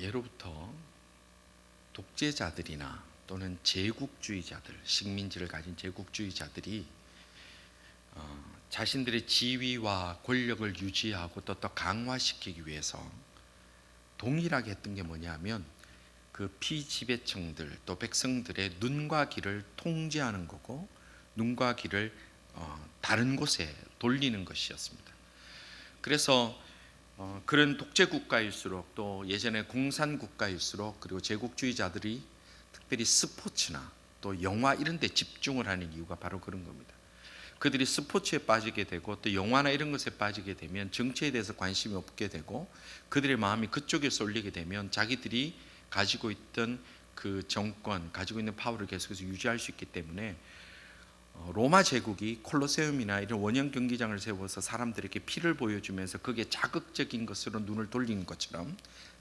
예로부터 독재자들이나 또는 제국주의자들, 식민지를 가진 제국주의자들이 자신들의 지위와 권력을 유지하고 또 강화시키기 위해서 동일하게 했던 게 뭐냐면 그 피지배층들 또 백성들의 눈과 귀를 통제하는 거고, 눈과 귀를 다른 곳에 돌리는 것이었습니다. 그래서 그런 독재국가일수록, 또 예전에 공산국가일수록, 그리고 제국주의자들이 특별히 스포츠나 또 영화 이런 데 집중을 하는 이유가 바로 그런 겁니다. 그들이 스포츠에 빠지게 되고 또 영화나 이런 것에 빠지게 되면 정치에 대해서 관심이 없게 되고, 그들의 마음이 그쪽에 쏠리게 되면 자기들이 가지고 있던 그 정권, 가지고 있는 파워를 계속해서 유지할 수 있기 때문에 로마 제국이 콜로세움이나 이런 원형 경기장을 세워서 사람들에게 피를 보여주면서 그게 자극적인 것으로 눈을 돌리는 것처럼,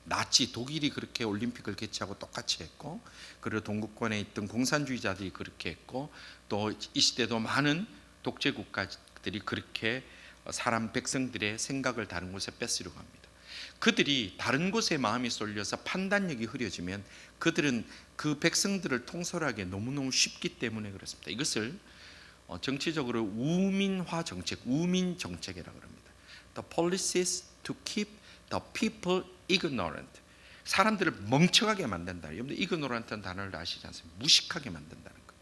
나치 독일이 그렇게 올림픽을 개최하고 똑같이 했고, 그리고 동구권에 있던 공산주의자들이 그렇게 했고, 또 이 시대도 많은 독재 국가들이 그렇게 사람 백성들의 생각을 다른 곳에 뺏으려고 합니다. 그들이 다른 곳에 마음이 쏠려서 판단력이 흐려지면 그들은 그 백성들을 통솔하기 너무너무 쉽기 때문에 그렇습니다. 이것을 정치적으로 우민화 정책, 우민 정책이라고 합니다. The policies to keep the people ignorant. 사람들을 멍청하게 만든다. 여러분들 ignorant한 단어를 아시지 않습니까? 무식하게 만든다는 거예요.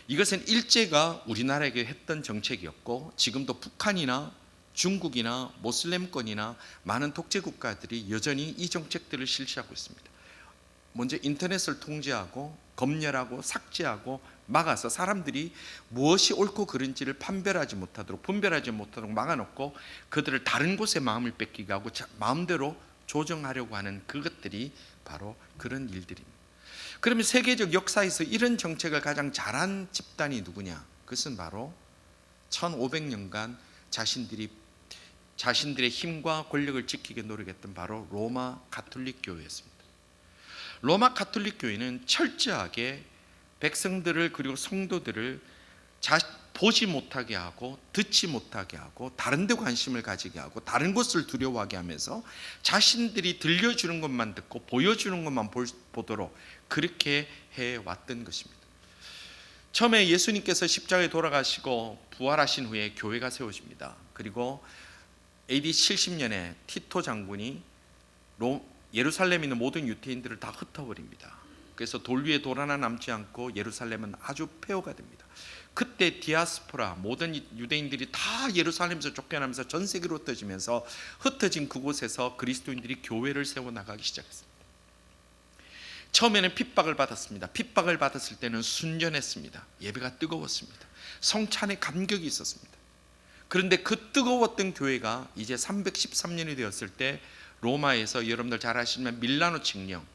이것은 일제가 우리나라에게 했던 정책이었고, 지금도 북한이나 중국이나 모슬렘권이나 많은 독재 국가들이 여전히 이 정책들을 실시하고 있습니다. 먼저 인터넷을 통제하고 검열하고 삭제하고 막아서 사람들이 무엇이 옳고 그른지를 분별하지 못하도록 막아놓고, 그들을 다른 곳에 마음을 뺏기게 하고 마음대로 조정하려고 하는 그것들이 바로 그런 일들입니다. 그러면 세계적 역사에서 이런 정책을 가장 잘한 집단이 누구냐? 그것은 바로 1500년간 자신들의 힘과 권력을 지키게 노력했던 바로 로마 가톨릭 교회였습니다. 로마 가톨릭 교회는 철저하게 백성들을, 그리고 성도들을 보지 못하게 하고 듣지 못하게 하고 다른 데 관심을 가지게 하고 다른 것을 두려워하게 하면서 자신들이 들려주는 것만 듣고 보여주는 것만 보도록 그렇게 해왔던 것입니다. 처음에 예수님께서 십자가에 돌아가시고 부활하신 후에 교회가 세워집니다. 그리고 AD 70년에 티토 장군이 예루살렘에 있는 모든 유대인들을 다 흩어버립니다. 그래서 돌 위에 돌 하나 남지 않고 예루살렘은 아주 폐허가 됩니다. 그때 디아스포라, 모든 유대인들이 다 예루살렘에서 쫓겨나면서 전 세계로 흩어지면서 흩어진 그곳에서 그리스도인들이 교회를 세워나가기 시작했습니다. 처음에는 핍박을 받았습니다. 핍박을 받았을 때는 순전했습니다. 예배가 뜨거웠습니다. 성찬에 감격이 있었습니다. 그런데 그 뜨거웠던 교회가 이제 313년이 되었을 때 로마에서, 여러분들 잘 아시면 밀라노 칙령,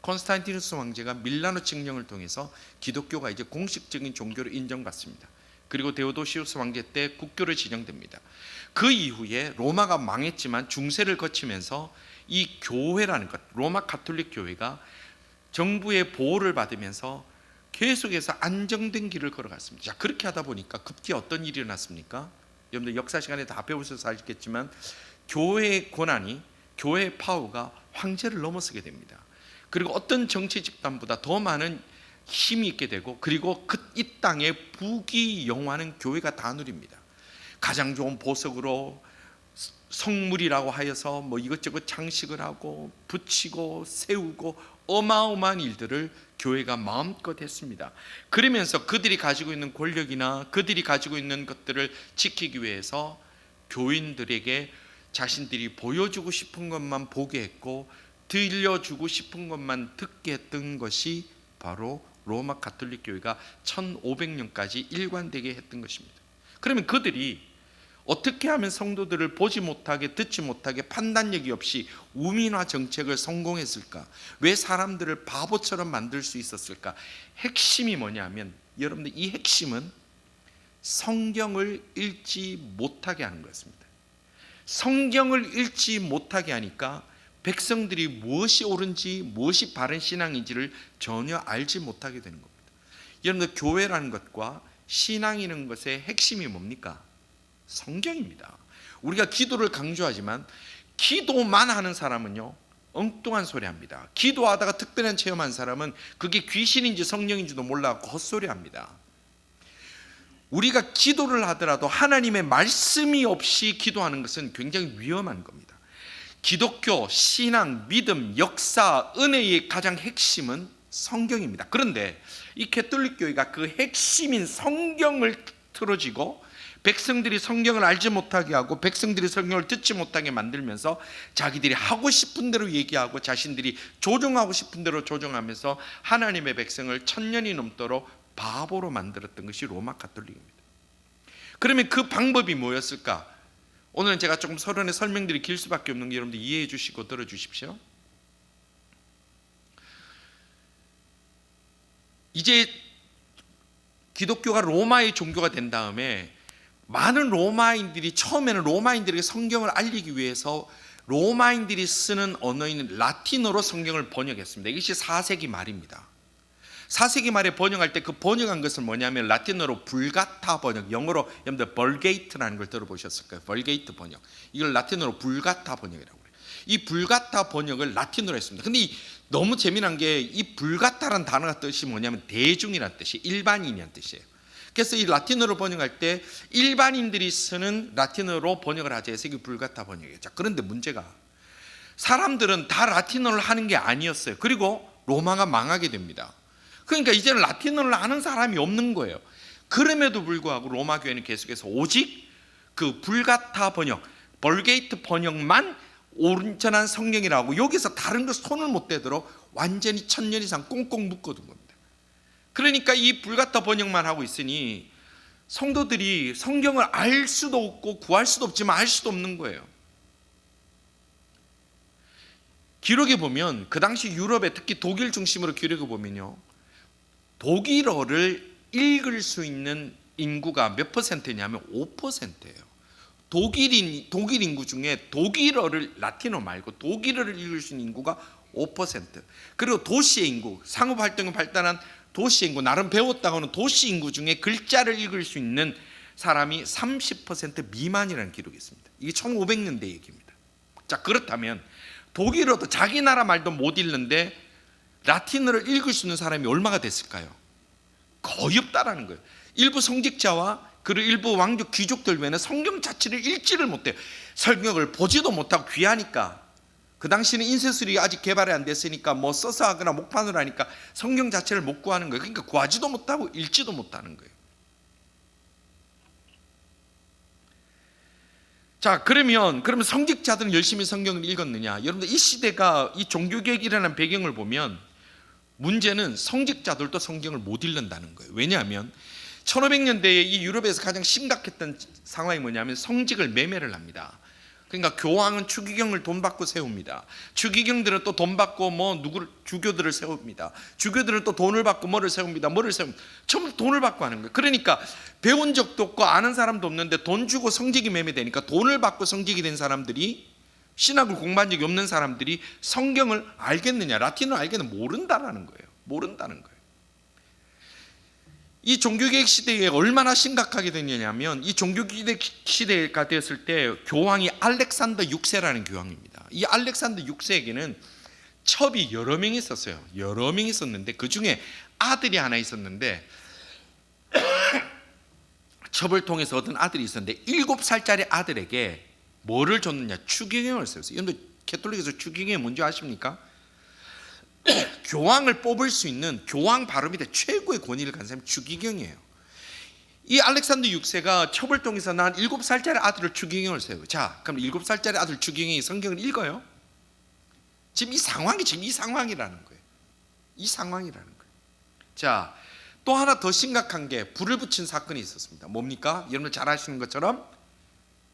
콘스탄티누스 황제가 밀라노 칙령을 통해서 기독교가 이제 공식적인 종교로 인정받습니다. 그리고 데오도시우스 황제 때 국교로 지정됩니다. 그 이후에 로마가 망했지만 중세를 거치면서 이 교회라는 것, 로마 가톨릭 교회가 정부의 보호를 받으면서 계속해서 안정된 길을 걸어갔습니다. 자, 그렇게 하다 보니까 급기 어떤 일이 일어났습니까? 여러분들 역사 시간에 다 배우셔서 아시겠지만 교회의 권한이, 교회의 파워가 황제를 넘어서게 됩니다. 그리고 어떤 정치 집단보다 더 많은 힘이 있게 되고, 그리고 이 땅의 부귀영화는 교회가 다 누립니다. 가장 좋은 보석으로 성물이라고 하여서 뭐 이것저것 장식을 하고 붙이고 세우고 어마어마한 일들을 교회가 마음껏 했습니다. 그러면서 그들이 가지고 있는 권력이나 그들이 가지고 있는 것들을 지키기 위해서 교인들에게 자신들이 보여주고 싶은 것만 보게 했고 들려주고 싶은 것만 듣게 했던 것이 바로 로마 가톨릭 교회가 1500년까지 일관되게 했던 것입니다. 그러면 그들이 어떻게 하면 성도들을 보지 못하게 듣지 못하게 판단력이 없이 우민화 정책을 성공했을까? 왜 사람들을 바보처럼 만들 수 있었을까? 핵심이 뭐냐면, 여러분들 이 핵심은 성경을 읽지 못하게 하는 거였습니다. 성경을 읽지 못하게 하니까 백성들이 무엇이 옳은지 무엇이 바른 신앙인지를 전혀 알지 못하게 되는 겁니다. 여러분들 교회라는 것과 신앙이라는 것의 핵심이 뭡니까? 성경입니다. 우리가 기도를 강조하지만 기도만 하는 사람은요, 엉뚱한 소리 합니다. 기도하다가 특별한 체험한 사람은 그게 귀신인지 성령인지도 몰라서 헛소리 합니다. 우리가 기도를 하더라도 하나님의 말씀이 없이 기도하는 것은 굉장히 위험한 겁니다. 기독교, 신앙, 믿음, 역사, 은혜의 가장 핵심은 성경입니다. 그런데 이 가톨릭 교회가 그 핵심인 성경을 틀어지고 백성들이 성경을 알지 못하게 하고 백성들이 성경을 듣지 못하게 만들면서 자기들이 하고 싶은 대로 얘기하고 자신들이 조종하고 싶은 대로 조종하면서 하나님의 백성을 1000년이 넘도록 바보로 만들었던 것이 로마 가톨릭입니다. 그러면 그 방법이 뭐였을까? 오늘은 제가 조금 서론에 설명들이 길 수밖에 없는 게 여러분들 이해해 주시고 들어주십시오. 이제 기독교가 로마의 종교가 된 다음에 많은 로마인들이 처음에는 로마인들에게 성경을 알리기 위해서 로마인들이 쓰는 언어인 라틴어로 성경을 번역했습니다. 이것이 4세기 말입니다. 4세기 말에 번역할 때 그 번역한 것은 뭐냐면 라틴어로 불가타 번역, 영어로 여러분들 벌게이트라는 걸 들어보셨을 거예요. 벌게이트 번역. 이걸 라틴어로 불가타 번역이라고 그래요. 이 불가타 번역을 라틴어로 했습니다. 근데 너무 재미난 게 이 불가타라는 단어가 뜻이 뭐냐면 대중이라는 뜻이, 일반인이라는 뜻이에요. 그래서 이 라틴어로 번역할 때 일반인들이 쓰는 라틴어로 번역을 하자 해서 이게 불가타 번역이에요. 자, 그런데 문제가 사람들은 다 라틴어를 하는 게 아니었어요. 그리고 로마가 망하게 됩니다. 그러니까 이제는 라틴어를 아는 사람이 없는 거예요. 그럼에도 불구하고 로마 교회는 계속해서 오직 그 불가타 번역, 벌게이트 번역만 온전한 성경이라고 여기서 다른 거 손을 못 대도록 완전히 1000년 이상 꽁꽁 묶어둔 겁니다. 그러니까 이 불가타 번역만 하고 있으니 성도들이 성경을 알 수도 없고 구할 수도 없지만 알 수도 없는 거예요. 기록에 보면 그 당시 유럽에 특히 독일 중심으로 기록에 보면요, 독일어를 읽을 수 있는 인구가 몇 퍼센트냐면 5%예요. 독일 인구 중에 독일어를 라틴어 말고 독일어를 읽을 수 있는 인구가 5%. 그리고 도시의 인구, 상업 활동이 발달한 도시 인구, 나름 배웠다고 하는 도시 인구 중에 글자를 읽을 수 있는 사람이 30% 미만이라는 기록이 있습니다. 이게 1500년대 얘기입니다. 자, 그렇다면 독일어도 자기 나라 말도 못 읽는데 라틴어를 읽을 수 있는 사람이 얼마가 됐을까요? 거의 없다라는 거예요. 일부 성직자와 그리고 일부 왕족 귀족들 외에는 성경 자체를 읽지를 못해요. 성경을 보지도 못하고 귀하니까, 그 당시는 인쇄술이 아직 개발이 안 됐으니까 뭐 써서 하거나 목판으로 하니까 성경 자체를 못 구하는 거예요. 그러니까 구하지도 못하고 읽지도 못하는 거예요. 자, 그러면 성직자들은 열심히 성경을 읽었느냐? 여러분들 이 시대가 이 종교개혁이 일어난 배경을 보면 문제는 성직자들도 성경을 못 읽는다는 거예요. 왜냐하면 1500년대에 이 유럽에서 가장 심각했던 상황이 뭐냐면 성직을 매매를 합니다. 그러니까 교황은 추기경을 돈 받고 세웁니다. 추기경들은 또 돈 받고 주교들을 세웁니다. 주교들은 또 돈을 받고 뭐를 세웁니다. 전부 돈을 받고 하는 거예요. 그러니까 배운 적도 없고 아는 사람도 없는데 돈 주고 성직이 매매되니까 돈을 받고 성직이 된 사람들이, 신학을 공부한 적이 없는 사람들이 성경을 알겠느냐, 라틴어 알겠느냐, 모른다는 거예요. 이 종교개혁 시대에 얼마나 심각하게 됐냐면, 이 종교개혁 시대가 되었을 때 교황이 알렉산더 6세라는 교황입니다. 이 알렉산더 6세에게는 첩이 여러 명이 있었어요. 여러 명이 있었는데 그 중에 아들이 하나 있었는데 첩을 통해서 얻은 아들이 있었는데 7살짜리 아들에게 뭐를 줬느냐? 추기경을 썼어요. 여러분들 가톨릭에서 추기경이 뭔지 아십니까? 교황을 뽑을 수 있는 교황 바로 밑에 최고의 권위를 가진 사람이 추기경이에요. 이 알렉산더 6세가 첩을 통해서 난 7살짜리 아들을 추기경을 세워요. 자, 그럼 7살짜리 아들 추기경이 성경을 읽어요? 지금 이 상황이라는 거예요. 이 상황이라는 거예요. 자, 또 하나 더 심각한 게 불을 붙인 사건이 있었습니다. 뭡니까? 여러분들 잘 아시는 것처럼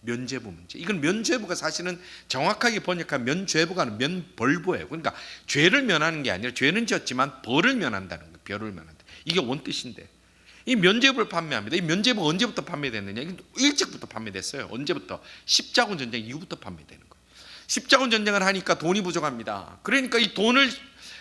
면죄부 문제. 이건 면죄부가 사실은 정확하게 번역하면 면죄부가 아니라 면벌부예요. 그러니까 죄를 면하는 게 아니라 죄는 지었지만 벌을 면한다는 거예요. 벌을 면한다. 이게 원뜻인데 이 면죄부를 판매합니다. 이 면죄부가 언제부터 판매됐느냐? 일찍부터 판매됐어요. 언제부터? 십자군 전쟁 이후부터 판매되는 거예요. 십자군 전쟁을 하니까 돈이 부족합니다. 그러니까 이 돈을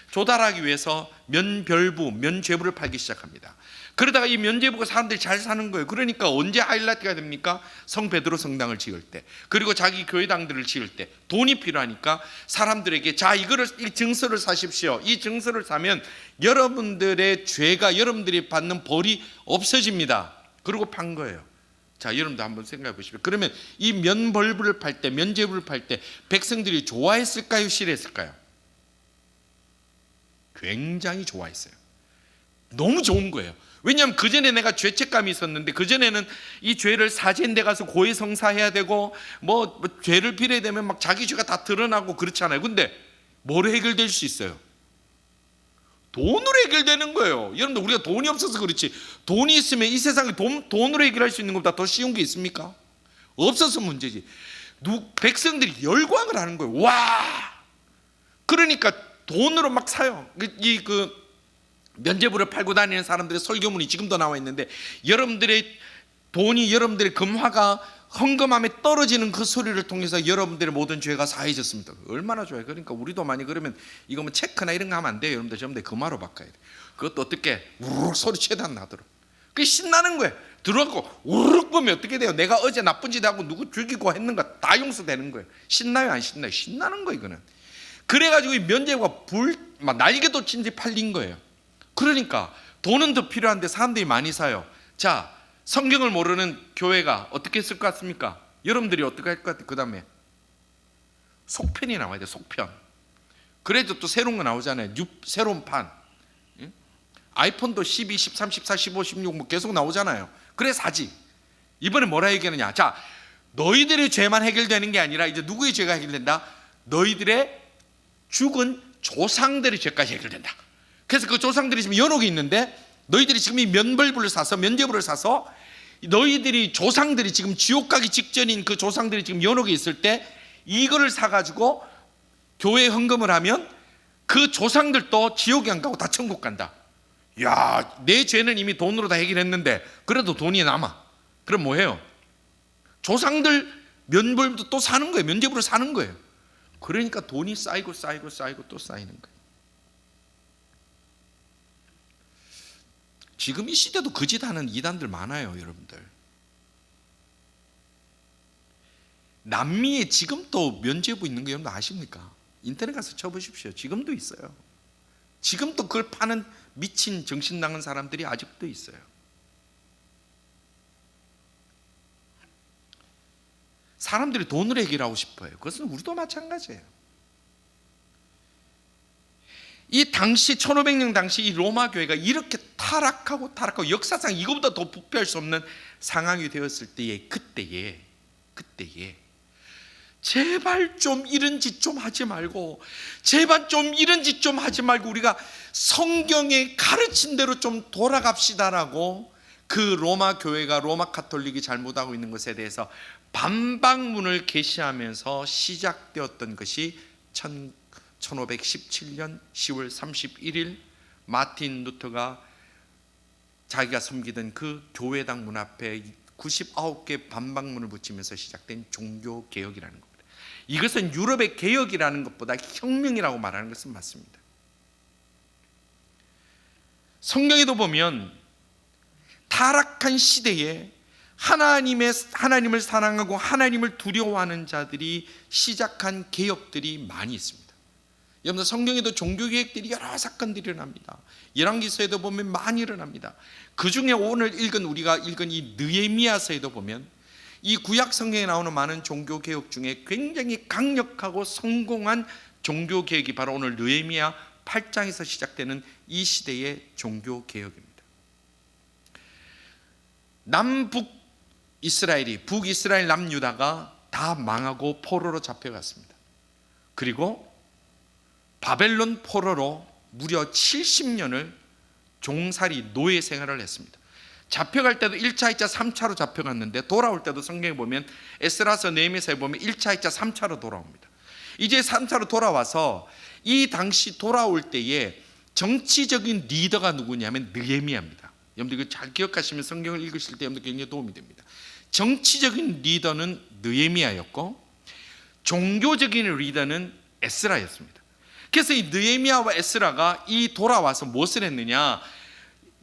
조달하기 위해서 면별부, 면죄부를 팔기 시작합니다. 그러다가 이 면죄부가 사람들이 잘 사는 거예요. 그러니까 언제 하이라이트가 됩니까? 성 베드로 성당을 지을 때, 그리고 자기 교회당들을 지을 때 돈이 필요하니까 사람들에게 자 이거를 이 증서를 사십시오. 이 증서를 사면 여러분들의 죄가, 여러분들이 받는 벌이 없어집니다. 그리고 판 거예요. 자, 여러분도 한번 생각해 보십시오. 그러면 이 면벌부를 팔 때, 면죄부를 팔 때 백성들이 좋아했을까요? 싫어했을까요? 굉장히 좋아했어요. 너무 좋은 거예요. 왜냐하면 그전에 내가 죄책감이 있었는데, 그전에는 이 죄를 사제인데 가서 고해 성사해야 되고 뭐 죄를 빌어야 되면 막 자기 죄가 다 드러나고 그렇잖아요. 근데 뭐로 해결될 수 있어요? 돈으로 해결되는 거예요. 여러분들, 우리가 돈이 없어서 그렇지, 돈이 있으면 이 세상에 돈으로 해결할 수 있는 것보다 더 쉬운 게 있습니까? 없어서 문제지. 백성들이 열광을 하는 거예요. 와! 그러니까 돈으로 막 사요. 그 면죄부를 팔고 다니는 사람들의 설교문이 지금도 나와 있는데, 여러분들의 돈이, 여러분들의 금화가 헌금함에 떨어지는 그 소리를 통해서 여러분들의 모든 죄가 사해졌습니다. 얼마나 좋아요. 그러니까 우리도 많이 그러면 이거 뭐 체크나 이런 거 하면 안 돼요. 여러분들 전부 다 금화로 바꿔야 돼. 그것도 어떻게 우르륵 소리 최대한 나도록. 그게 신나는 거예요. 들어가고 우르륵 보면 어떻게 돼요? 내가 어제 나쁜 짓 하고 누구 죽이고 했는가 다 용서되는 거예요. 신나요, 안 신나요? 신나는 거예요, 이거는. 그래가지고 이 면죄부가 막 날개도 친 듯이 팔린 거예요. 그러니까 돈은 더 필요한데 사람들이 많이 사요. 자, 성경을 모르는 교회가 어떻게 했을 것 같습니까? 여러분들이 어떻게 할 것 같아요? 그 다음에 속편이 나와야 돼. 속편. 그래도 또 새로운 거 나오잖아요. 새로운 판. 아이폰도 12, 13, 14, 15, 16 뭐 계속 나오잖아요. 그래 사지. 이번에 뭐라 얘기하느냐? 자, 너희들의 죄만 해결되는 게 아니라 이제 누구의 죄가 해결된다? 너희들의 죽은 조상들의 죄까지 해결된다. 그래서 그 조상들이 지금 연옥이 있는데, 너희들이 지금 이 면벌부를 사서, 면죄부를 사서, 너희들이 조상들이 지금 지옥 가기 직전인 그 조상들이 지금 연옥에 있을 때 이거를 사가지고 교회에 헌금을 하면 그 조상들도 지옥에 안 가고 다 천국 간다. 야, 내 죄는 이미 돈으로 다 해결했는데 그래도 돈이 남아. 그럼 뭐해요? 조상들 면벌부도 또 사는 거예요. 면죄부를 사는 거예요. 그러니까 돈이 쌓이고 쌓이고 쌓이고 또 쌓이는 거예요. 지금 이 시대도 그 짓 하는 이단들 많아요, 여러분들. 남미에 지금도 면죄부 있는 거 여러분 아십니까? 인터넷 가서 쳐보십시오. 지금도 있어요. 지금도 그걸 파는 미친 정신 나간 사람들이 아직도 있어요. 사람들이 돈으로 해결하고 싶어요. 그것은 우리도 마찬가지예요. 이 당시 1500년 당시 이 로마 교회가 이렇게 타락하고 역사상 이거보다 더 부패할 수 없는 상황이 되었을 때에, 그때에 제발 좀 이런 짓 좀 하지 말고, 제발 좀 이런 짓 좀 하지 말고 우리가 성경에 가르친 대로 좀 돌아갑시다라고, 그 로마 교회가, 로마 카톨릭이 잘못하고 있는 것에 대해서 반박문을 게시하면서 시작되었던 것이 1517년 10월 31일 마틴 루터가 자기가 섬기던 그 교회당 문 앞에 99개 반박문을 붙이면서 시작된 종교개혁이라는 겁니다. 이것은 유럽의 개혁이라는 것보다 혁명이라고 말하는 것은 맞습니다. 성경에도 보면 타락한 시대에 하나님을 사랑하고 하나님을 두려워하는 자들이 시작한 개혁들이 많이 있습니다. 여러분, 성경에도 종교개혁들이 여러 사건들이 일어납니다. 열왕기서에도 보면 많이 일어납니다. 그 중에 오늘 우리가 읽은 이 느헤미야서에도 보면 이 구약 성경에 나오는 많은 종교개혁 중에 굉장히 강력하고 성공한 종교개혁이 바로 오늘 느헤미야 8장에서 시작되는 이 시대의 종교개혁입니다. 남북 이스라엘이, 북이스라엘 남유다가 다 망하고 포로로 잡혀갔습니다. 그리고 바벨론 포로로 무려 70년을 종살이 노예 생활을 했습니다. 잡혀갈 때도 1차, 2차, 3차로 잡혀갔는데 돌아올 때도 성경에 보면 에스라서, 느헤미야서에 보면 1차, 2차, 3차로 돌아옵니다. 이제 3차로 돌아와서 이 당시 돌아올 때에 정치적인 리더가 누구냐면 느헤미야입니다. 여러분들 이거 잘 기억하시면 성경을 읽으실 때 여러분들 굉장히 도움이 됩니다. 정치적인 리더는 느헤미야였고 종교적인 리더는 에스라였습니다. 그래서 이 느헤미야와 에스라가 이 돌아와서 무엇을 했느냐,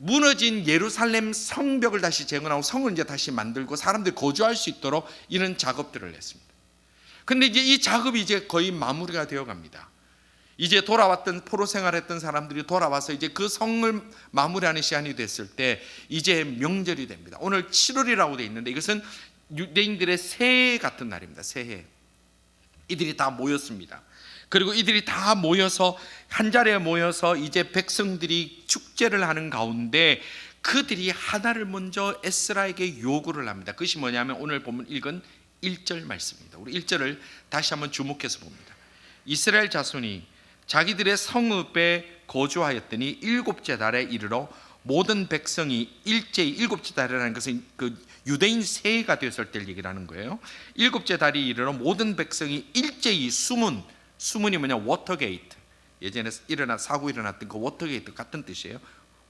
무너진 예루살렘 성벽을 다시 재건하고 성을 이제 다시 만들고 사람들이 거주할 수 있도록 이런 작업들을 했습니다. 근데 이제 이 작업이 이제 거의 마무리가 되어 갑니다. 이제 돌아왔던 포로 생활했던 사람들이 돌아와서 이제 그 성을 마무리하는 시간이 됐을 때 이제 명절이 됩니다. 오늘 7월이라고 되어 있는데 이것은 유대인들의 새해 같은 날입니다. 새해. 이들이 다 모였습니다. 그리고 이들이 다 모여서 한 자리에 모여서 이제 백성들이 축제를 하는 가운데 그들이 하나를 먼저 에스라에게 요구를 합니다. 그것이 뭐냐면 오늘 보면 읽은 1절 말씀입니다. 우리 1절을 다시 한번 주목해서 봅니다. 이스라엘 자손이 자기들의 성읍에 거주하였더니 일곱째 달에 이르러 모든 백성이 일제히, 일곱째 달이라는 것은 그 유대인 새해가 되었을 때를 얘기를 하는 거예요. 일곱째 달이 이르러 모든 백성이 일제히 수문이 뭐냐, 워터게이트. 예전에 사고 일어났던 그 워터게이트 같은 뜻이에요.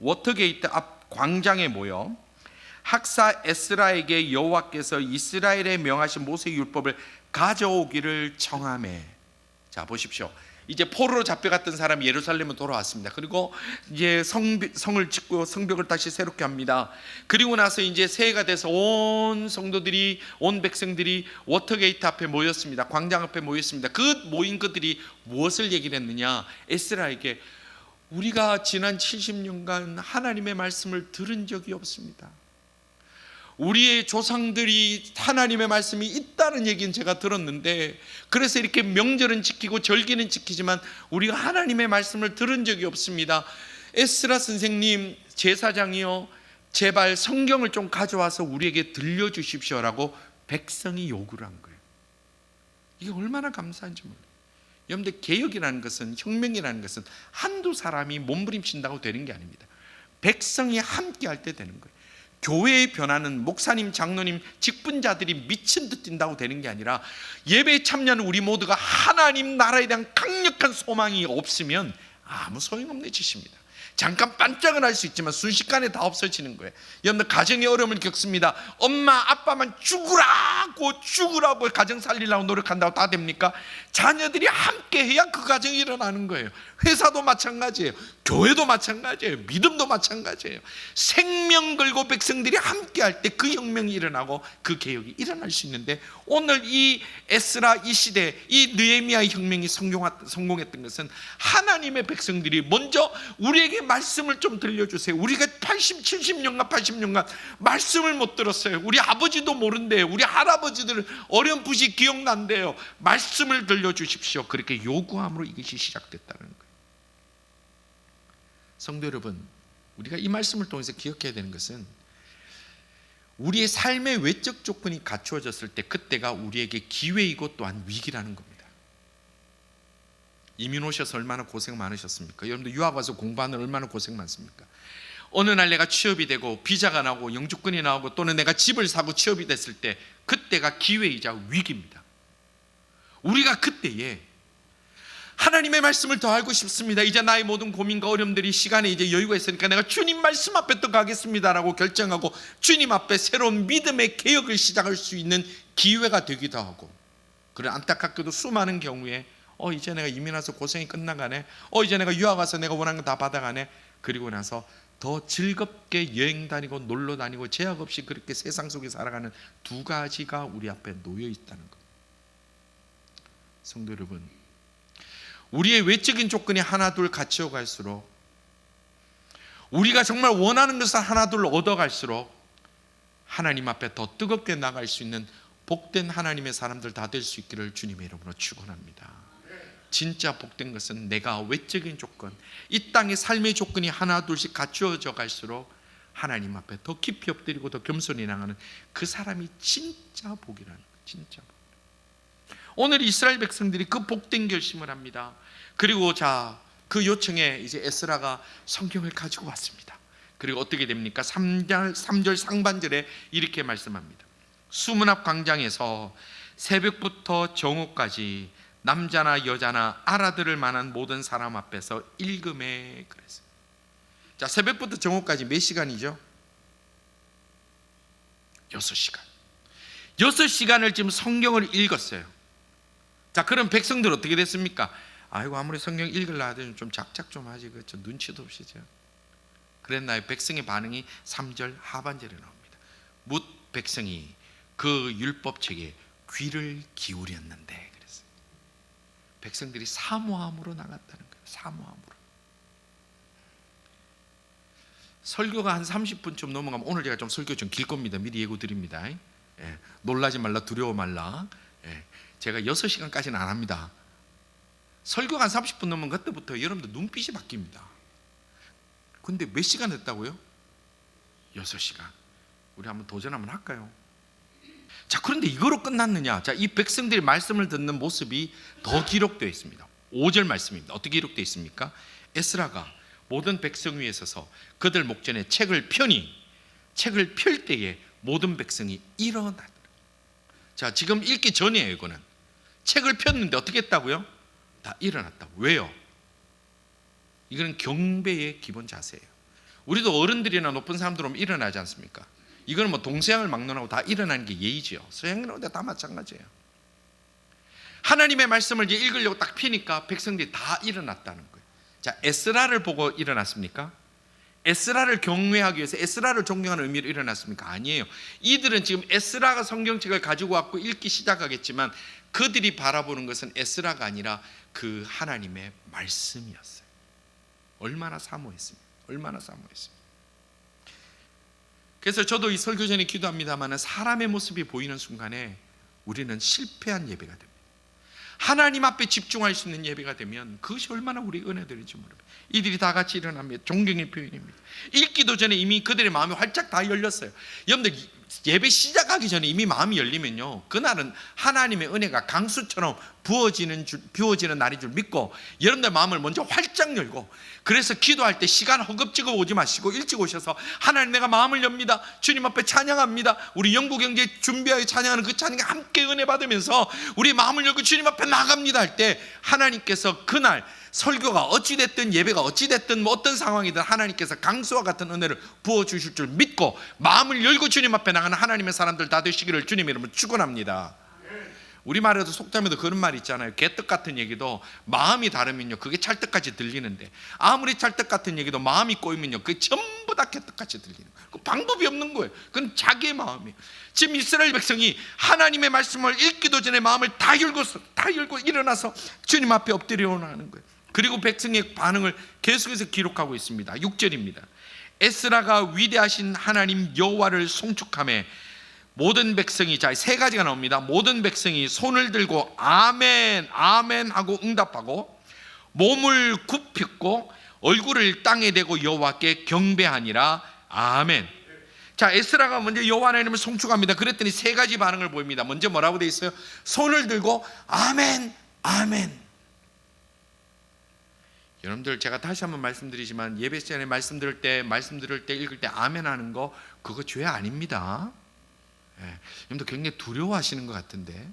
워터게이트 앞 광장에 모여 학사 에스라에게 여호와께서 이스라엘에 명하신 모세의 율법을 가져오기를 청하매. 자, 보십시오. 이제 포로로 잡혀갔던 사람이 예루살렘으로 돌아왔습니다. 그리고 이제 성을 짓고 성벽을 다시 새롭게 합니다. 그리고 나서 이제 새해가 돼서 온 성도들이, 온 백성들이 워터게이트 앞에 모였습니다. 광장 앞에 모였습니다. 그 모인 그들이 무엇을 얘기를 했느냐? 에스라에게 우리가 지난 70년간 하나님의 말씀을 들은 적이 없습니다. 우리의 조상들이 하나님의 말씀이 있다는 얘기는 제가 들었는데, 그래서 이렇게 명절은 지키고 절기는 지키지만 우리가 하나님의 말씀을 들은 적이 없습니다. 에스라 선생님, 제사장이요, 제발 성경을 좀 가져와서 우리에게 들려주십시오라고 백성이 요구를 한 거예요. 이게 얼마나 감사한지 몰라요. 여러분들, 개혁이라는 것은, 혁명이라는 것은 한두 사람이 몸부림친다고 되는 게 아닙니다. 백성이 함께 할 때 되는 거예요. 교회의 변화는 목사님, 장로님, 직분자들이 미친 듯 뛴다고 되는 게 아니라 예배에 참여하는 우리 모두가 하나님 나라에 대한 강력한 소망이 없으면 아무 소용없는 짓입니다. 잠깐 반짝은 할 수 있지만 순식간에 다 없어지는 거예요. 여러분들, 가정의 어려움을 겪습니다. 엄마 아빠만 죽으라고 가정 살리려고 노력한다고 다 됩니까? 자녀들이 함께 해야 그 가정이 일어나는 거예요. 회사도 마찬가지예요. 교회도 마찬가지예요. 믿음도 마찬가지예요. 생명 걸고 백성들이 함께 할 때 그 혁명이 일어나고 그 개혁이 일어날 수 있는데, 오늘 이 에스라 이 시대, 이 느헤미야의 혁명이 성공했던 것은 하나님의 백성들이 먼저 우리에게 말씀을 좀 들려주세요. 우리가 80년간 말씀을 못 들었어요. 우리 아버지도 모른대요. 우리 할아버지들은 어렴풋이 기억난대요. 말씀을 들려주십시오. 그렇게 요구함으로 이것이 시작됐다는 거예요. 성도 여러분, 우리가 이 말씀을 통해서 기억해야 되는 것은 우리의 삶의 외적 조건이 갖추어졌을 때 그때가 우리에게 기회이고 또한 위기라는 겁니다. 이민 오셔서 얼마나 고생 많으셨습니까? 여러분들 유학 와서 공부하는 얼마나 고생 많습니까? 어느 날 내가 취업이 되고 비자가 나오고 영주권이 나오고 또는 내가 집을 사고 취업이 됐을 때 그때가 기회이자 위기입니다. 우리가 그때에 하나님의 말씀을 더 알고 싶습니다. 이제 나의 모든 고민과 어려움들이 시간에 이제 여유가 있으니까 내가 주님 말씀 앞에 더 가겠습니다라고 결정하고 주님 앞에 새로운 믿음의 개혁을 시작할 수 있는 기회가 되기도 하고, 그래 안타깝게도 수많은 경우에 이제 내가 이민 와서 고생이 끝나가네, 이제 내가 유학 와서 내가 원하는 거 다 받아가네, 그리고 나서 더 즐겁게 여행 다니고 놀러 다니고 제약 없이 그렇게 세상 속에 살아가는 두 가지가 우리 앞에 놓여 있다는 것. 성도 여러분, 우리의 외적인 조건이 하나둘 갖추어 갈수록, 우리가 정말 원하는 것을 하나둘 얻어갈수록 하나님 앞에 더 뜨겁게 나갈 수 있는 복된 하나님의 사람들 다 될 수 있기를 주님의 이름으로 축원합니다. 진짜 복된 것은 내가 외적인 조건, 이 땅의 삶의 조건이 하나둘씩 갖추어져 갈수록 하나님 앞에 더 깊이 엎드리고 더 겸손히 나가는 그 사람이 진짜 복이라는 거예요. 진짜 복. 오늘 이스라엘 백성들이 그 복된 결심을 합니다. 그리고 그 요청에 이제 에스라가 성경을 가지고 왔습니다. 그리고 어떻게 됩니까? 3절 상반절에 이렇게 말씀합니다. 수문 앞 광장에서 새벽부터 정오까지 남자나 여자나 알아들을 만한 모든 사람 앞에서 읽음에 그랬어요. 자, 새벽부터 정오까지 몇 시간이죠? 6시간. 6시간을 지금 성경을 읽었어요. 자, 그럼 백성들 어떻게 됐습니까? 아이고, 아무리 성경 읽으려 하더니 좀 작작 좀 하지, 그렇죠? 눈치도 없이. 그랬나요? 백성의 반응이 3절 하반절에 나옵니다. 뭇 백성이 그 율법책에 귀를 기울였는데, 그랬어요. 백성들이 사모함으로 나갔다는 거예요. 사모함으로. 설교가 한 30분쯤 넘어가면 오늘 제가 좀 설교 좀 길 겁니다. 미리 예고 드립니다. 예, 놀라지 말라, 두려워 말라. 예, 제가 6시간까지는 안 합니다. 설교가 한 30분 넘으면 그때부터 여러분들 눈빛이 바뀝니다. 근데 몇 시간 했다고요? 6시간. 우리 한번 도전 한번 할까요? 자, 그런데 이거로 끝났느냐? 자, 이 백성들이 말씀을 듣는 모습이 더 기록되어 있습니다. 5절 말씀입니다. 어떻게 기록되어 있습니까? 에스라가 모든 백성 위에 서서 그들 목전에 책을 펴니, 책을 펼 때에 모든 백성이 일어나더라. 자, 지금 읽기 전이에요. 이거는 책을 폈는데 어떻게 했다고요? 다 일어났다고. 왜요? 이거는 경배의 기본 자세예요. 우리도 어른들이나 높은 사람들 오면 일어나지 않습니까? 이거는 뭐 동서양을 막론하고 다 일어나는 게 예의지요. 서양이라고 다 마찬가지예요. 하나님의 말씀을 이제 읽으려고 딱 피니까 백성들이 다 일어났다는 거예요. 자, 에스라를 보고 일어났습니까? 에스라를 경외하기 위해서, 에스라를 존경하는 의미로 일어났습니까? 아니에요. 이들은 지금 에스라가 성경책을 가지고 왔고 읽기 시작하겠지만 그들이 바라보는 것은 에스라가 아니라 그 하나님의 말씀이었어요. 얼마나 사모했습니까? 얼마나 사모했습니까? 그래서 저도 이 설교 전에 기도합니다만 사람의 모습이 보이는 순간에 우리는 실패한 예배가 됩니다. 하나님 앞에 집중할 수 있는 예배가 되면 그것이 얼마나 우리 은혜들인지 모릅니다. 이들이 다 같이 일어납니다. 존경의 표현입니다. 읽기도 전에 이미 그들의 마음이 활짝 다 열렸어요. 여러분들 예배 시작하기 전에 이미 마음이 열리면요, 그날은 하나님의 은혜가 강수처럼 부어지는 날인 줄 믿고 여러분들 마음을 먼저 활짝 열고, 그래서 기도할 때 시간 허겁지겁 오지 마시고 일찍 오셔서 하나님, 내가 마음을 엽니다. 주님 앞에 찬양합니다. 우리 영국 형제 준비하여 찬양하는 그 찬양에 함께 은혜 받으면서 우리 마음을 열고 주님 앞에 나갑니다 할 때 하나님께서 그날 설교가 어찌됐든 예배가 어찌됐든 뭐 어떤 상황이든 하나님께서 강수와 같은 은혜를 부어주실 줄 믿고 마음을 열고 주님 앞에 나가는 하나님의 사람들 다 되시기를 주님의 이름으로 축원합니다. 우리말에도 속담에도 그런 말이 있잖아요. 개떡 같은 얘기도 마음이 다르면요 그게 찰떡같이 들리는데, 아무리 찰떡 같은 얘기도 마음이 꼬이면요 그게 전부 다 개떡같이 들리는 거예요. 그 방법이 없는 거예요. 그건 자기의 마음이에요. 지금 이스라엘 백성이 하나님의 말씀을 읽기도 전에 마음을 다 열고 일어나서 주님 앞에 엎드려 오는 거예요. 그리고 백성의 반응을 계속해서 기록하고 있습니다. 6절입니다. 에스라가 위대하신 하나님 여호와를 송축하며 모든 백성이, 자, 세 가지가 나옵니다. 모든 백성이 손을 들고 아멘 아멘 하고 응답하고 몸을 굽혔고 얼굴을 땅에 대고 여호와께 경배하니라. 아멘. 자, 에스라가 먼저 여호와 하나님을 송축합니다. 그랬더니 세 가지 반응을 보입니다. 먼저 뭐라고 되어 있어요? 손을 들고 아멘 아멘. 여러분들, 제가 다시 한번 말씀드리지만 예배 시간에 말씀 들을 때 읽을 때 아멘 하는 거 그거 죄 아닙니다. 여러분들 굉장히 두려워하시는 것 같은데,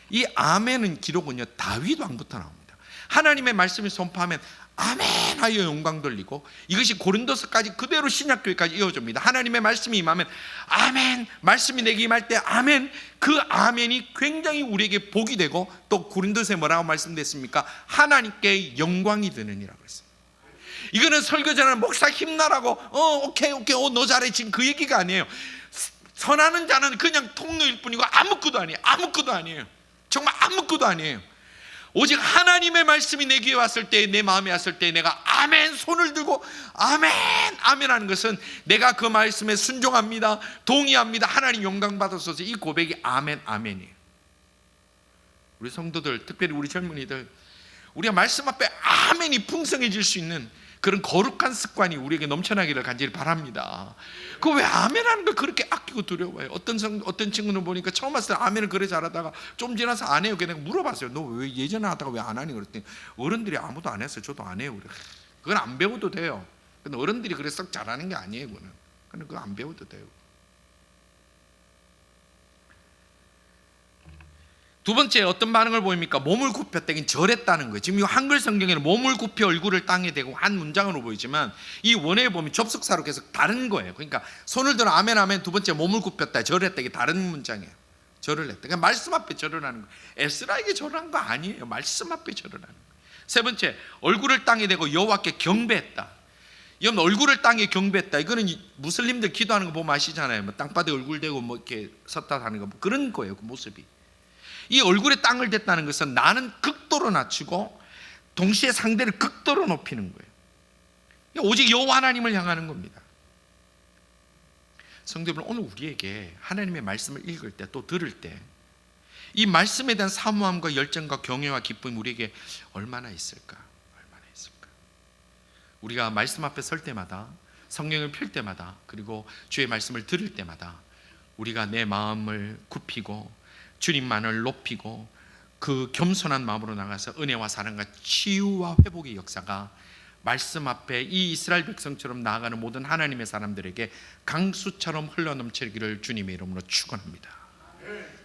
이 아멘은 기록은요 다윗 왕부터 나옵니다. 하나님의 말씀이 선포하면 아멘 하여 영광 돌리고, 이것이 고린도서까지 그대로 신약교회까지 이어집니다. 하나님의 말씀이 임하면 아멘, 말씀이 내게 임할 때 아멘, 그 아멘이 굉장히 우리에게 복이 되고, 또 고린도서에 뭐라고 말씀됐습니까? 하나님께 영광이 되느니라 그랬어요. 이거는 설교 전에 목사 힘나라고 오케이 너 잘해 지금 그 얘기가 아니에요. 선하는 자는 그냥 통로일 뿐이고 아무것도 아니에요. 정말 아무것도 아니에요. 오직 하나님의 말씀이 내 귀에 왔을 때, 내 마음에 왔을 때 내가 아멘 손을 들고 아멘 아멘 하는 것은 내가 그 말씀에 순종합니다, 동의합니다, 하나님 영광 받으소서, 이 고백이 아멘 아멘이에요. 우리 성도들, 특별히 우리 젊은이들, 우리가 말씀 앞에 아멘이 풍성해질 수 있는 그런 거룩한 습관이 우리에게 넘쳐나기를 간절히 바랍니다. 그 왜 아멘 하는 걸 그렇게 아끼고 두려워해요? 어떤 친구는 보니까 처음 왔을 때 아멘을 그래 잘하다가 좀 지나서 안 해요. 그냥 물어봤어요. 너 왜 예전에 하다가 왜 안 하니? 그랬더니 어른들이 아무도 안 했어요. 저도 안 해요. 그래. 그건 안 배워도 돼요. 근데 어른들이 그래 썩 잘하는 게 아니에요. 그거는. 근데 그거 안 배워도 돼요. 두 번째 어떤 반응을 보입니까? 몸을 굽혔다긴 절했다는 거예요. 지금 이 한글 성경에는 몸을 굽혀 얼굴을 땅에 대고 한 문장으로 보이지만 이 원어에 보면 접속사로 계속 다른 거예요. 그러니까 손을 들어 아멘 아멘, 두 번째 몸을 굽혔다, 절했다, 이게 다른 문장이에요. 절을 했다. 그러니까 말씀 앞에 절을 하는 거예요. 에스라에게 절한 거 아니에요. 말씀 앞에 절을 하는 거예요. 세 번째, 얼굴을 땅에 대고 여호와께 경배했다. 여러분, 얼굴을 땅에 경배했다, 이거는 무슬림들 기도하는 거 보면 아시잖아요. 뭐 땅바닥에 얼굴 대고 뭐 이렇게 섰다 하는 거, 뭐 그런 거예요. 그 모습이. 이 얼굴에 땅을 댔다는 것은 나는 극도로 낮추고 동시에 상대를 극도로 높이는 거예요. 오직 여호와 하나님을 향하는 겁니다. 성도 여러분, 오늘 우리에게 하나님의 말씀을 읽을 때, 또 들을 때 이 말씀에 대한 사모함과 열정과 경외와 기쁨이 우리에게 얼마나 있을까? 얼마나 있을까? 우리가 말씀 앞에 설 때마다, 성경을 펼 때마다, 그리고 주의 말씀을 들을 때마다 우리가 내 마음을 굽히고 주님만을 높이고 그 겸손한 마음으로 나가서 은혜와 사랑과 치유와 회복의 역사가 말씀 앞에 이 이스라엘 백성처럼 나아가는 모든 하나님의 사람들에게 강수처럼 흘러넘치기를 주님의 이름으로 축원합니다.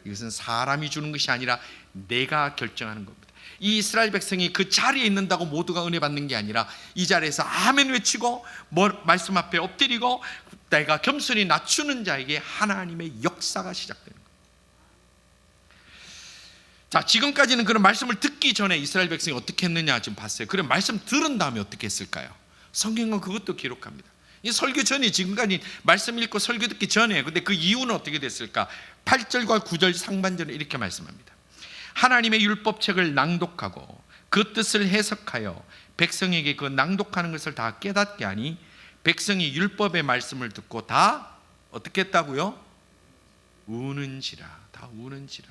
이것은 사람이 주는 것이 아니라 내가 결정하는 겁니다. 이 이스라엘 백성이 그 자리에 있는다고 모두가 은혜 받는 게 아니라 이 자리에서 아멘 외치고 말씀 앞에 엎드리고 내가 겸손히 낮추는 자에게 하나님의 역사가 시작되는 거예요. 자, 지금까지는 그런 말씀을 듣기 전에 이스라엘 백성이 어떻게 했느냐 지금 봤어요. 그럼 말씀 들은 다음에 어떻게 했을까요? 성경은 그것도 기록합니다. 이 설교 전에, 지금까지 말씀 읽고 설교 듣기 전에, 근데 그 이유는 어떻게 됐을까? 8절과 9절 상반절에 이렇게 말씀합니다. 하나님의 율법책을 낭독하고 그 뜻을 해석하여 백성에게 그 낭독하는 것을 다 깨닫게 하니 백성이 율법의 말씀을 듣고 다 어떻게 했다고요? 우는지라. 다 우는지라.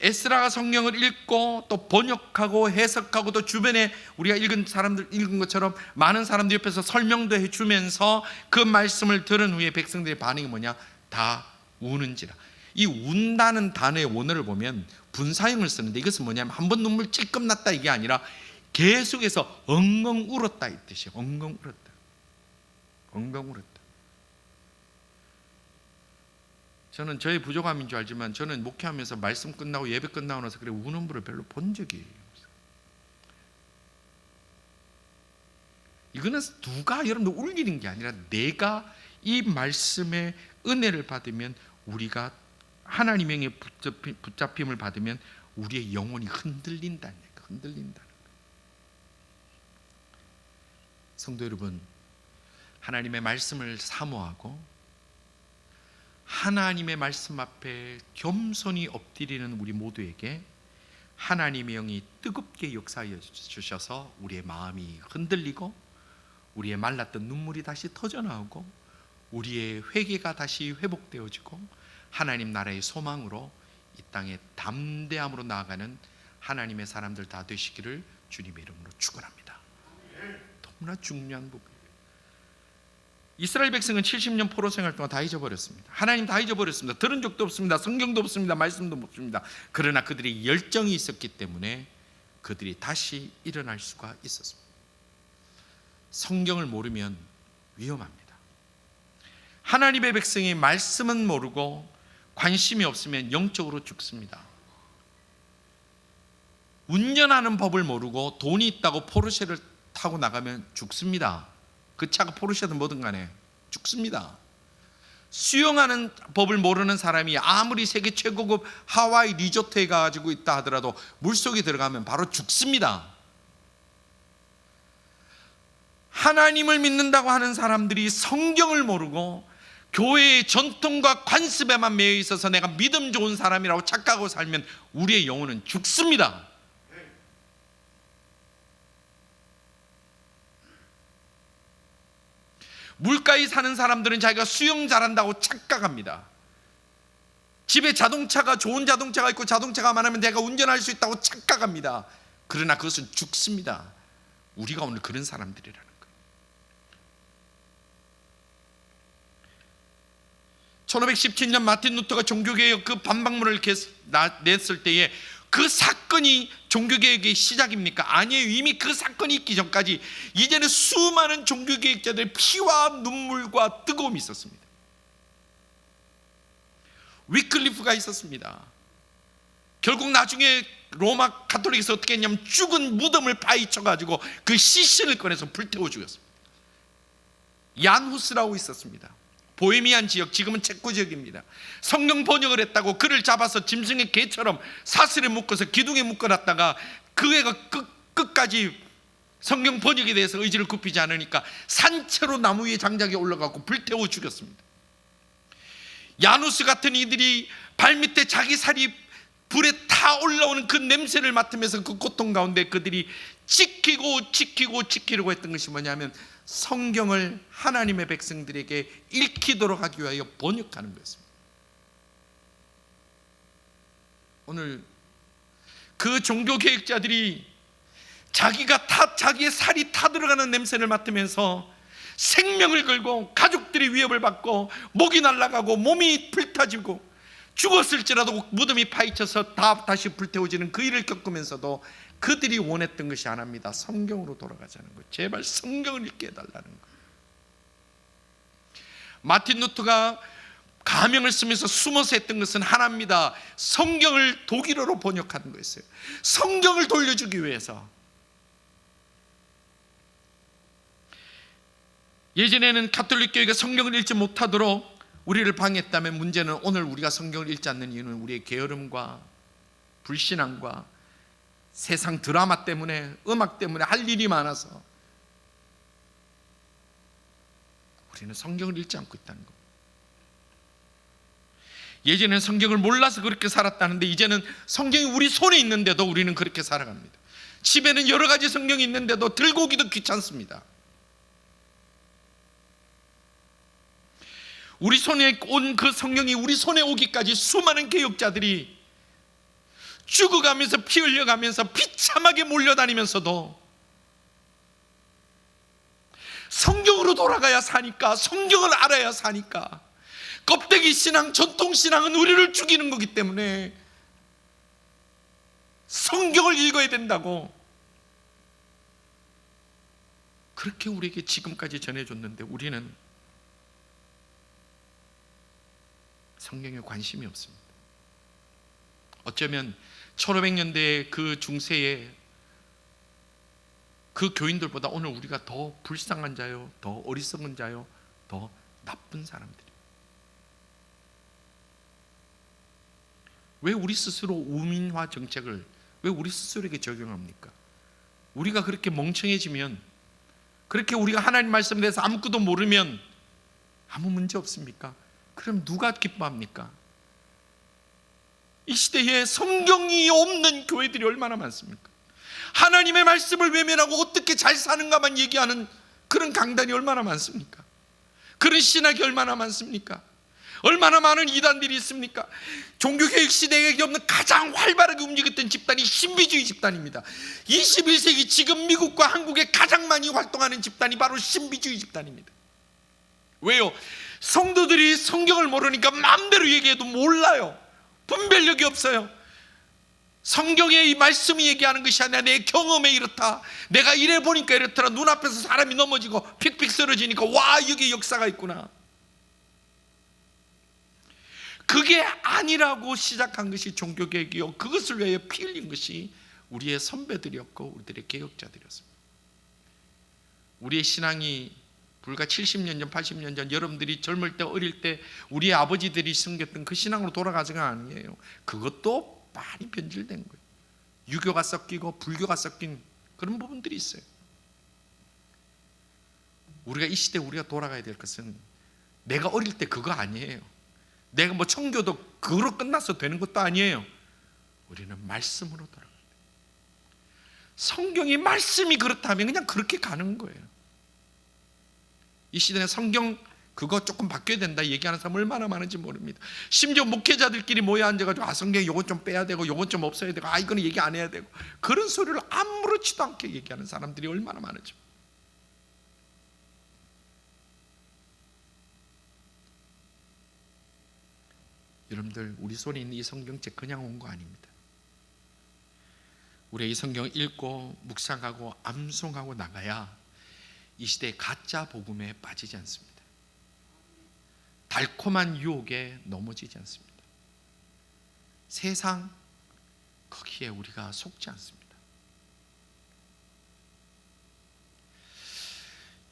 에스라가 성경을 읽고 또 번역하고 해석하고 또 주변에 우리가 읽은 사람들 읽은 것처럼 많은 사람들 옆에서 설명도 해주면서 그 말씀을 들은 후에 백성들의 반응이 뭐냐? 다 우는지라. 이 운다는 단어의 원어를 보면 분사형을 쓰는데 이것은 뭐냐면 한 번 눈물 찔끔 났다 이게 아니라 계속해서 엉엉 울었다 이 뜻이에요. 엉엉 울었다. 엉엉 울었다. 저는 저의 부족함인 줄 알지만 저는 목회하면서 말씀 끝나고 예배 끝나고 나서 그래 우는 분을 별로 본 적이 없어요. 이거는 누가 여러분들 울리는 게 아니라 내가 이 말씀의 은혜를 받으면, 우리가 하나님의 붙잡힘을 받으면 우리의 영혼이 흔들린다는 거예요. 흔들린다는 거예요. 성도 여러분, 하나님의 말씀을 사모하고 하나님의 말씀 앞에 겸손히 엎드리는 우리 모두에게 하나님의 영이 뜨겁게 역사하여 주셔서 우리의 마음이 흔들리고 우리의 말랐던 눈물이 다시 터져나오고 우리의 회개가 다시 회복되어지고 하나님 나라의 소망으로 이 땅에 담대함으로 나아가는 하나님의 사람들 다 되시기를 주님의 이름으로 축원합니다. 너무나 중요한 부분이에요. 이스라엘 백성은 70년 포로 생활 동안 다 잊어버렸습니다. 하나님 다 잊어버렸습니다. 들은 적도 없습니다. 성경도 없습니다. 말씀도 없습니다. 그러나 그들이 열정이 있었기 때문에 그들이 다시 일어날 수가 있었습니다. 성경을 모르면 위험합니다. 하나님의 백성이 말씀은 모르고 관심이 없으면 영적으로 죽습니다. 운전하는 법을 모르고 돈이 있다고 포르쉐를 타고 나가면 죽습니다. 그 차가 포르쉐든 뭐든 간에 죽습니다. 수영하는 법을 모르는 사람이 아무리 세계 최고급 하와이 리조트에 가지고 있다 하더라도 물속에 들어가면 바로 죽습니다. 하나님을 믿는다고 하는 사람들이 성경을 모르고 교회의 전통과 관습에만 매여 있어서 내가 믿음 좋은 사람이라고 착각하고 살면 우리의 영혼은 죽습니다. 물가에 사는 사람들은 자기가 수영 잘한다고 착각합니다. 집에 자동차가 좋은 자동차가 있고 자동차가 많으면 내가 운전할 수 있다고 착각합니다. 그러나 그것은 죽습니다. 우리가 오늘 그런 사람들이라는 거예요. 1517년 마틴 루터가 종교개혁 그 반박문을 냈을 때에 그 사건이 종교개혁의 시작입니까? 아니에요. 이미 그 사건이 있기 전까지 이제는 수많은 종교개혁자들의 피와 눈물과 뜨거움이 있었습니다. 위클리프가 있었습니다. 결국 나중에 로마 가톨릭에서 어떻게 했냐면 죽은 무덤을 파헤쳐가지고 그 시신을 꺼내서 불태워 죽였습니다. 얀 후스라고 있었습니다. 보헤미안 지역, 지금은 체코 지역입니다. 성경 번역을 했다고 그를 잡아서 짐승의 개처럼 사슬에 묶어서 기둥에 묶어놨다가 그 애가 끝까지 성경 번역에 대해서 의지를 굽히지 않으니까 산채로 나무 위에 장작에 올라가고 불태워 죽였습니다. 야누스 같은 이들이 발밑에 자기 살이 불에 타 올라오는 그 냄새를 맡으면서 그 고통 가운데 그들이 지키려고 했던 것이 뭐냐면 성경을 하나님의 백성들에게 읽히도록 하기 위하여 번역하는 것입니다. 오늘 그 종교개혁자들이 자기의 살이 타들어가는 냄새를 맡으면서 생명을 걸고 가족들이 위협을 받고 목이 날아가고 몸이 불타지고 죽었을지라도 무덤이 파헤쳐서 다시 불태워지는 그 일을 겪으면서도 그들이 원했던 것이 하나입니다. 성경으로 돌아가자는 것. 제발 성경을 읽게 해달라는 것. 마틴 루터가 가명을 쓰면서 숨어서 했던 것은 하나입니다. 성경을 독일어로 번역하는 거였어요. 성경을 돌려주기 위해서. 예전에는 가톨릭 교회가 성경을 읽지 못하도록 우리를 방해했다면 문제는 오늘 우리가 성경을 읽지 않는 이유는 우리의 게으름과 불신앙과 세상 드라마 때문에, 음악 때문에 할 일이 많아서 우리는 성경을 읽지 않고 있다는 겁니다. 예전에는 성경을 몰라서 그렇게 살았다는데 이제는 성경이 우리 손에 있는데도 우리는 그렇게 살아갑니다. 집에는 여러 가지 성경이 있는데도 들고 오기도 귀찮습니다. 우리 손에 온 그 성경이 우리 손에 오기까지 수많은 개혁자들이 죽어가면서 피 흘려가면서 비참하게 몰려다니면서도 성경으로 돌아가야 사니까, 성경을 알아야 사니까, 껍데기 신앙, 전통 신앙은 우리를 죽이는 거기 때문에 성경을 읽어야 된다고 그렇게 우리에게 지금까지 전해줬는데 우리는 성경에 관심이 없습니다. 어쩌면 1500년대 그 중세에 그 교인들보다 오늘 우리가 더 불쌍한 자요, 더 어리석은 자요, 더 나쁜 사람들이에요. 왜 우리 스스로 우민화 정책을 왜 우리 스스로에게 적용합니까? 우리가 그렇게 멍청해지면, 그렇게 우리가 하나님 말씀에 대해서 아무것도 모르면 아무 문제 없습니까? 그럼 누가 기뻐합니까? 이 시대에 성경이 없는 교회들이 얼마나 많습니까? 하나님의 말씀을 외면하고 어떻게 잘 사는가만 얘기하는 그런 강단이 얼마나 많습니까? 그런 신학이 얼마나 많습니까? 얼마나 많은 이단들이 있습니까? 종교개혁 시대에 없는 가장 활발하게 움직였던 집단이 신비주의 집단입니다. 21세기 지금 미국과 한국에 가장 많이 활동하는 집단이 바로 신비주의 집단입니다. 왜요? 성도들이 성경을 모르니까 마음대로 얘기해도 몰라요. 분별력이 없어요. 성경의 이 말씀이 얘기하는 것이 아니라 내 경험에 이렇다, 내가 이래 보니까 이렇더라, 눈앞에서 사람이 넘어지고 픽픽 쓰러지니까 와, 여기 역사가 있구나. 그게 아니라고 시작한 것이 종교개혁이요, 그것을 위해 피 흘린 것이 우리의 선배들이었고 우리들의 개혁자들이었습니다. 우리의 신앙이 불과 70년 전, 80년 전 여러분들이 젊을 때, 어릴 때 우리의 아버지들이 섬겼던 그 신앙으로 돌아가지가 아니에요. 그것도 많이 변질된 거예요. 유교가 섞이고 불교가 섞인 그런 부분들이 있어요. 우리가 이 시대에 우리가 돌아가야 될 것은 내가 어릴 때 그거 아니에요. 내가 뭐 청교도 그거로 끝나서 되는 것도 아니에요. 우리는 말씀으로 돌아가야 돼요. 성경이 말씀이 그렇다면 그냥 그렇게 가는 거예요. 이 시대는 성경 그거 조금 바뀌어야 된다 얘기하는 사람 얼마나 많은지 모릅니다. 심지어 목회자들끼리 모여 앉아가지고 성경 요건 좀 빼야 되고 요건 좀 없어야 되고 이거는 얘기 안 해야 되고 그런 소리를 아무렇지도 않게 얘기하는 사람들이 얼마나 많은지. 여러분들, 우리 손에 있는 이 성경책 그냥 온 거 아닙니다. 우리 이 성경을 읽고 묵상하고 암송하고 나가야 이 시대의 가짜 복음에 빠지지 않습니다. 달콤한 유혹에 넘어지지 않습니다. 세상 거기에 우리가 속지 않습니다.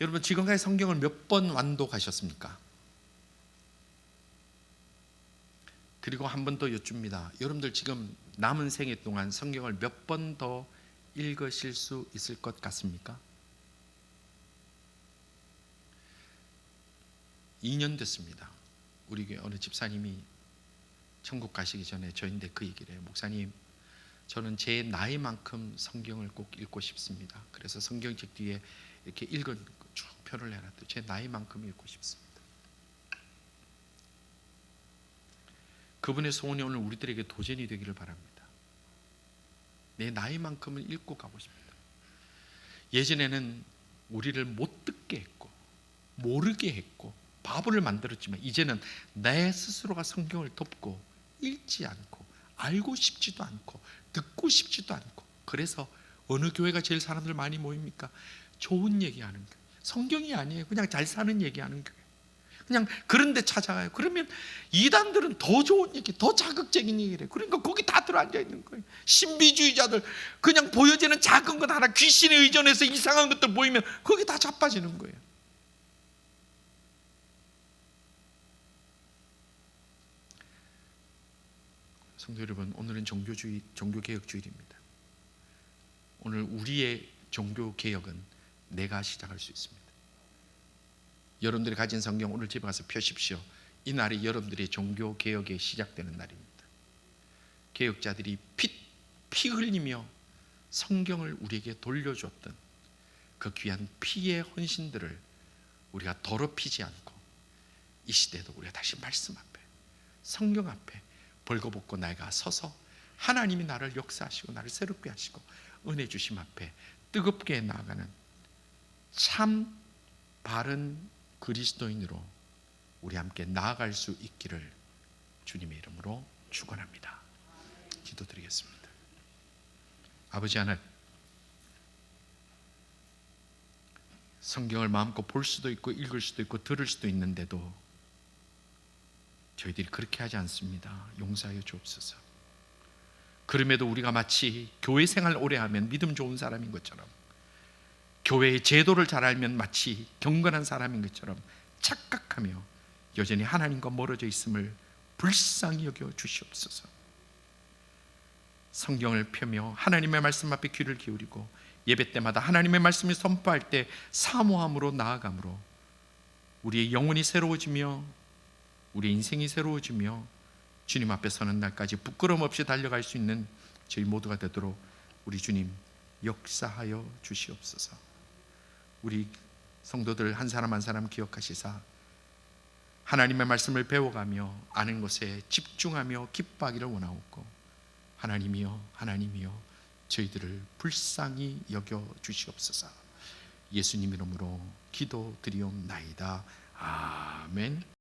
여러분, 지금까지 성경을 몇 번 완독하셨습니까? 그리고 한 번 더 여쭙니다. 여러분들 지금 남은 생애 동안 성경을 몇 번 더 읽으실 수 있을 것 같습니까? 2년 됐습니다. 우리 교회 어느 집사님이 천국 가시기 전에 저인데 그 얘기를 해요. 목사님, 저는 제 나이만큼 성경을 꼭 읽고 싶습니다. 그래서 성경책 뒤에 이렇게 읽은 쭉 표를 내놨더니 제 나이만큼 읽고 싶습니다. 그분의 소원이 오늘 우리들에게 도전이 되기를 바랍니다. 내 나이만큼은 읽고 가고 싶다. 예전에는 우리를 못 듣게 했고 모르게 했고 바보를 만들었지만 이제는 내 스스로가 성경을 덮고 읽지 않고 알고 싶지도 않고 듣고 싶지도 않고, 그래서 어느 교회가 제일 사람들 많이 모입니까? 좋은 얘기하는 교회. 성경이 아니에요. 그냥 잘 사는 얘기하는 교회. 그냥 그런 데 찾아가요. 그러면 이단들은 더 좋은 얘기, 더 자극적인 얘기를 해요. 그러니까 거기 다 들어앉아 있는 거예요. 신비주의자들 그냥 보여지는 작은 것 하나 귀신에 의존해서 이상한 것들 보이면 거기 다 자빠지는 거예요. 성도 여러분, 오늘은 종교개혁주일입니다. 오늘 우리의 종교개혁은 내가 시작할 수 있습니다. 여러분들이 가진 성경 오늘 집에 가서 펴십시오. 이 날이 여러분들의 종교개혁이 시작되는 날입니다. 개혁자들이 피 흘리며 성경을 우리에게 돌려줬던 그 귀한 피의 헌신들을 우리가 더럽히지 않고 이 시대에도 우리가 다시 말씀 앞에, 성경 앞에 벌거벗고 내가 서서 하나님이 나를 역사하시고 나를 새롭게 하시고 은혜 주심 앞에 뜨겁게 나아가는 참 바른 그리스도인으로 우리 함께 나아갈 수 있기를 주님의 이름으로 축원합니다. 기도드리겠습니다. 아버지 하늘, 성경을 마음껏 볼 수도 있고 읽을 수도 있고 들을 수도 있는데도 저희들이 그렇게 하지 않습니다. 용서하여 주옵소서. 그럼에도 우리가 마치 교회 생활 오래 하면 믿음 좋은 사람인 것처럼, 교회의 제도를 잘 알면 마치 경건한 사람인 것처럼 착각하며 여전히 하나님과 멀어져 있음을 불쌍히 여겨 주시옵소서. 성경을 펴며 하나님의 말씀 앞에 귀를 기울이고 예배 때마다 하나님의 말씀을 선포할 때 사모함으로 나아감으로 우리의 영혼이 새로워지며 우리의 인생이 새로워지며 주님 앞에 서는 날까지 부끄러움 없이 달려갈 수 있는 저희 모두가 되도록 우리 주님 역사하여 주시옵소서. 우리 성도들 한 사람 한 사람 기억하시사 하나님의 말씀을 배워가며 아는 것에 집중하며 기뻐하기를 원하옵고, 하나님이여 저희들을 불쌍히 여겨 주시옵소서. 예수님 이름으로 기도드리옵나이다. 아멘.